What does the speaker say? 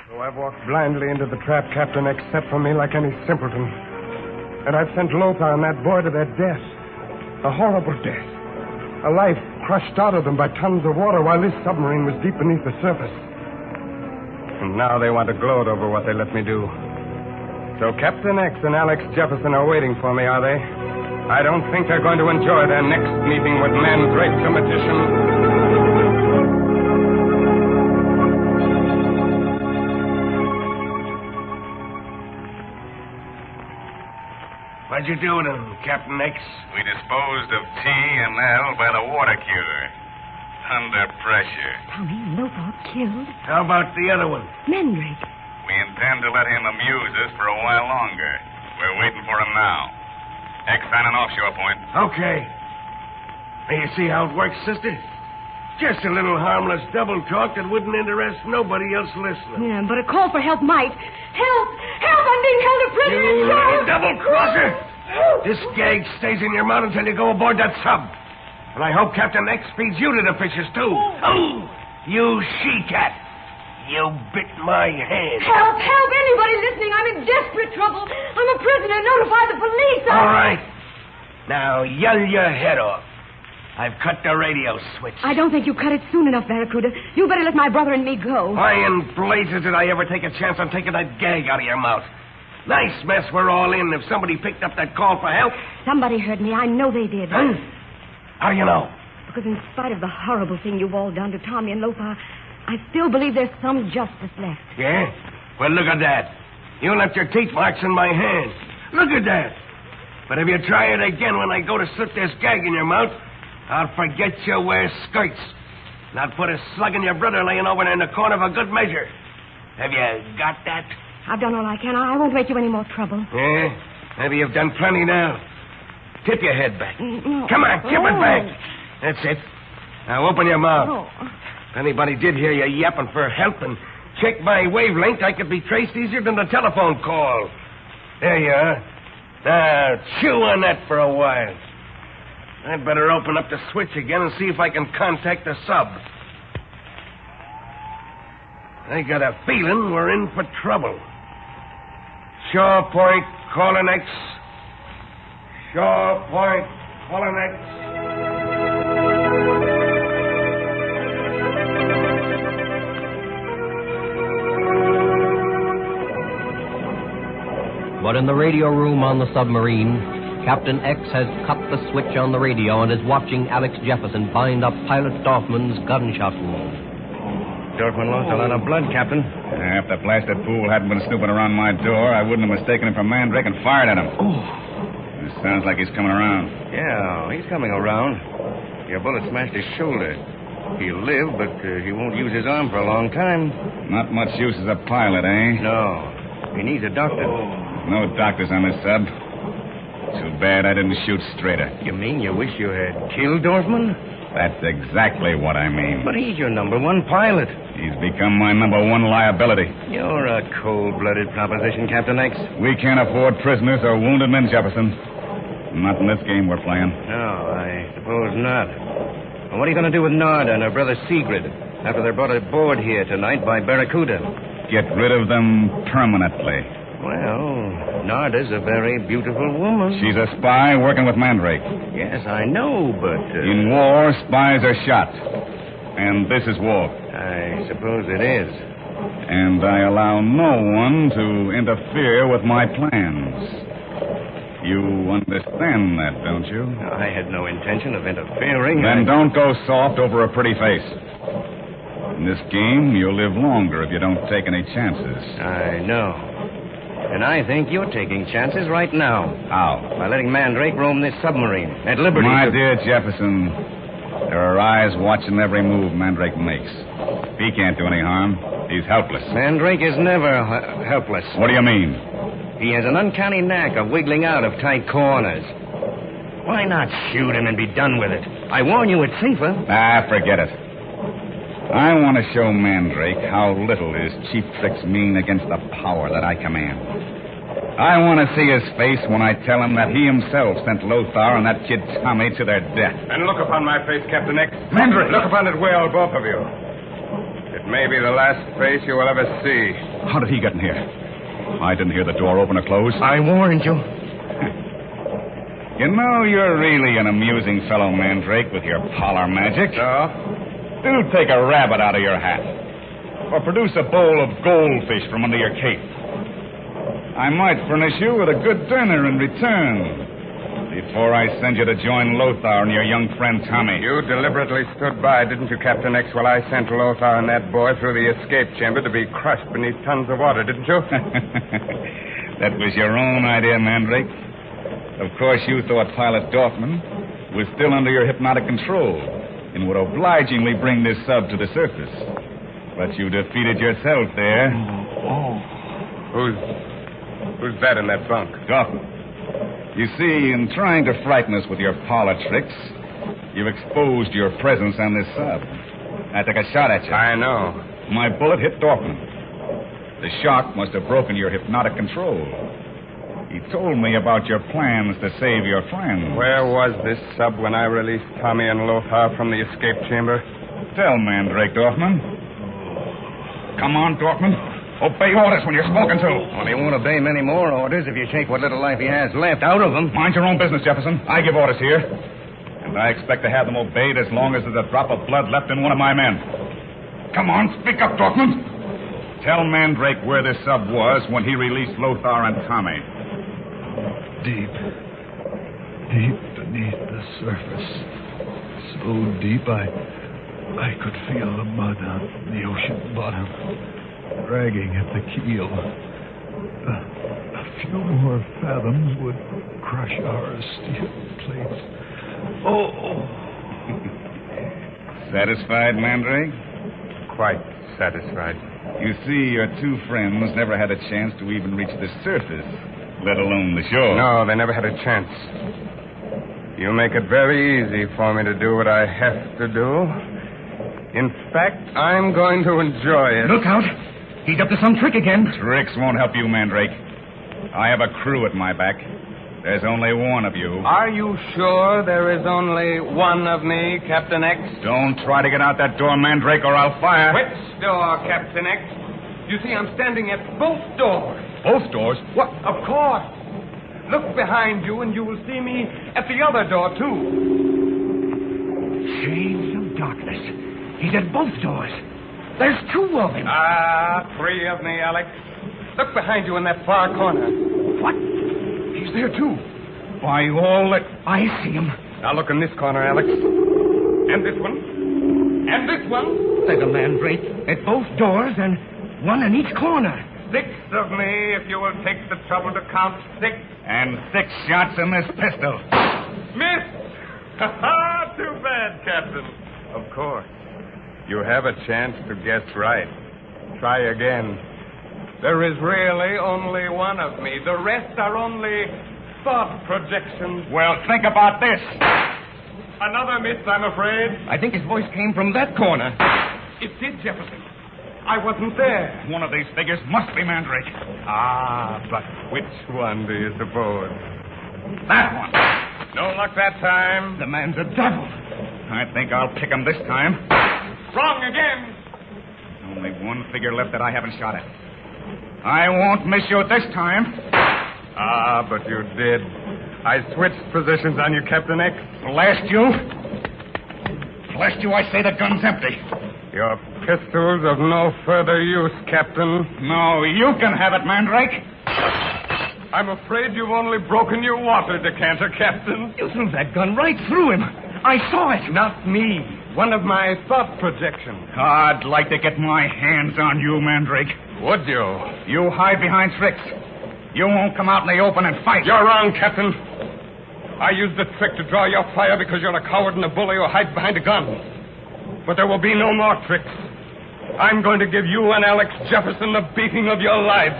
So I've walked blindly into the trap, Captain, except for me like any simpleton. And I've sent Lothar and that boy to their death. A horrible death. A life crushed out of them by tons of water while this submarine was deep beneath the surface. And now they want to gloat over what they let me do. So Captain X and Alex Jefferson are waiting for me, are they? I don't think they're going to enjoy their next meeting with Mandrake, the magician. What'd you do to them, Captain X? We disposed of T and L by the water cooler. Under pressure. Tommy, Lothar killed. How about the other one? Mandrake. We intend to let him amuse us for a while longer. We're waiting for him now. X on an offshore point. Okay. Now you see how it works, sister? Just a little harmless double talk that wouldn't interest nobody else listening. Yeah, but a call for help might. Help! Help! I'm being held a prisoner! You little double-crosser! This gag stays in your mouth until you go aboard that sub. And I hope Captain X feeds you to the fishes, too. Oh, you she-cat. You bit my hand. Help! Help! Anybody listening? I'm in desperate trouble. I'm a prisoner. Notify the police. All right. Now, yell your head off. I've cut the radio switch. I don't think you cut it soon enough, Barracuda. You better let my brother and me go. Why in blazes did I ever take a chance on taking that gag out of your mouth? Nice mess we're all in if somebody picked up that call for help. Somebody heard me. I know they did. Huh? How do you know? Because in spite of the horrible thing you've all done to Tommy and Lothar, I still believe there's some justice left. Yeah? Well, look at that. You left your teeth marks in my hand. Look at that. But if you try it again when I go to slip this gag in your mouth, I'll forget you wear skirts. And I'll put a slug in your brother laying over there in the corner for good measure. Have you got that? I've done all I can. I won't make you any more trouble. Yeah? Maybe you've done plenty now. Tip your head back. No. Come on, tip it back. That's it. Now open your mouth. Oh. If anybody did hear you yapping for help and check my wavelength, I could be traced easier than the telephone call. There you are. Now, chew on that for a while. I'd better open up the switch again and see if I can contact the sub. I got a feeling we're in for trouble. Shore Point, calling X. Shore Point, calling X. But in the radio room on the submarine, Captain X has cut the switch on the radio and is watching Alex Jefferson bind up Pilot Dorfman's gunshot wound. Dorfman lost a lot of blood, Captain. If the blasted fool hadn't been snooping around my door, I wouldn't have mistaken him for Mandrake and fired at him. Oh. It sounds like he's coming around. Yeah, he's coming around. Your bullet smashed his shoulder. He'll live, but he won't use his arm for a long time. Not much use as a pilot, eh? No. He needs a doctor. No doctors on this sub. Too bad I didn't shoot straighter. You mean you wish you had killed Dorfman? That's exactly what I mean. But he's your number one pilot. He's become my number one liability. You're a cold-blooded proposition, Captain X. We can't afford prisoners or wounded men, Jefferson. Not in this game we're playing. No, I suppose not. Well, what are you going to do with Narda and her brother Sigrid after they're brought aboard here tonight by Barracuda? Get rid of them permanently. Well, Narda's a very beautiful woman. She's a spy working with Mandrake. Yes, I know, but... In war, spies are shot. And this is war. I suppose it is. And I allow no one to interfere with my plans. You understand that, don't you? I had no intention of interfering. Then don't go soft over a pretty face. In this game, you'll live longer if you don't take any chances. I know. And I think you're taking chances right now. How? By letting Mandrake roam this submarine at liberty. My dear Jefferson, there are eyes watching every move Mandrake makes. He can't do any harm. He's helpless. Mandrake is never helpless. What do you mean? He has an uncanny knack of wiggling out of tight corners. Why not shoot him and be done with it? I warn you, it's safer. Forget it. I want to show Mandrake how little his cheap tricks mean against the power that I command. I want to see his face when I tell him that he himself sent Lothar and that kid Tommy to their death. And look upon my face, Captain X. Mandrake! Look upon it well, both of you. It may be the last face you will ever see. How did he get in here? I didn't hear the door open or close. I warned you. You know, you're really an amusing fellow, Mandrake, with your parlor magic. Do take a rabbit out of your hat. Or produce a bowl of goldfish from under your cape. I might furnish you with a good dinner in return. Before I send you to join Lothar and your young friend Tommy. You deliberately stood by, didn't you, Captain X, while I sent Lothar and that boy through the escape chamber to be crushed beneath tons of water, didn't you? That was your own idea, Mandrake. Of course, you thought Pilot Dorfman was still under your hypnotic control and would obligingly bring this sub to the surface. But you defeated yourself there. Who's that in that bunk? Dorfman. You see, in trying to frighten us with your parlor tricks, you've exposed your presence on this sub. I took a shot at you. I know. My bullet hit Dorfman. The shock must have broken your hypnotic control. He told me about your plans to save your friend. Where was this sub when I released Tommy and Lothar from the escape chamber? Tell Mandrake, Dorfman. Come on, Dorfman. Obey orders when you're spoken to. Well, he won't obey many more orders if you take what little life he has left out of him. Mind your own business, Jefferson. I give orders here. And I expect to have them obeyed as long as there's a drop of blood left in one of my men. Come on, speak up, Dorfman. Tell Mandrake where this sub was when he released Lothar and Tommy. Deep beneath the surface. So deep I could feel the mud on the ocean bottom, dragging at the keel. A few more fathoms would crush our steel plates. Oh! Satisfied, Mandrake? Quite satisfied. You see, your two friends never had a chance to even reach the surface, let alone the shore. No, they never had a chance. You make it very easy for me to do what I have to do. In fact, I'm going to enjoy it. Look out. He's up to some trick again. Tricks won't help you, Mandrake. I have a crew at my back. There's only one of you. Are you sure there is only one of me, Captain X? Don't try to get out that door, Mandrake, or I'll fire. Which door, Captain X? You see, I'm standing at both doors. Both doors? What? Of course. Look behind you, and you will see me at the other door, too. Shades of darkness. He's at both doors. There's two of him. Three of me, Alex. Look behind you in that far corner. What? He's there, too. By all that I see him. Now look in this corner, Alex. And this one. And this one. There's a Mandrake at both doors and one in each corner. 6 of me, if you will take the trouble to count 6. And 6 shots in this pistol. Missed! Too bad, Captain. Of course. You have a chance to guess right. Try again. There is really only one of me. The rest are only thought projections. Well, think about this. Another miss, I'm afraid. I think his voice came from that corner. It did, Jefferson. I wasn't there. One of these figures must be Mandrake. But which one do you suppose? That one. No luck that time. The man's a devil. I think I'll pick him this time. Wrong again. There's only one figure left that I haven't shot at. I won't miss you this time. But you did. I switched positions on you, Captain X. Blast you. Blast you, I say the gun's empty. Your pistol's of no further use, Captain. No, you can have it, Mandrake. I'm afraid you've only broken your water decanter, Captain. You threw that gun right through him. I saw it. Not me. One of my thought projections. I'd like to get my hands on you, Mandrake. Would you? You hide behind tricks. You won't come out in the open and fight. You're wrong, Captain. I used the trick to draw your fire because you're a coward and a bully who hides behind a gun. But there will be no more tricks. I'm going to give you and Alex Jefferson the beating of your lives.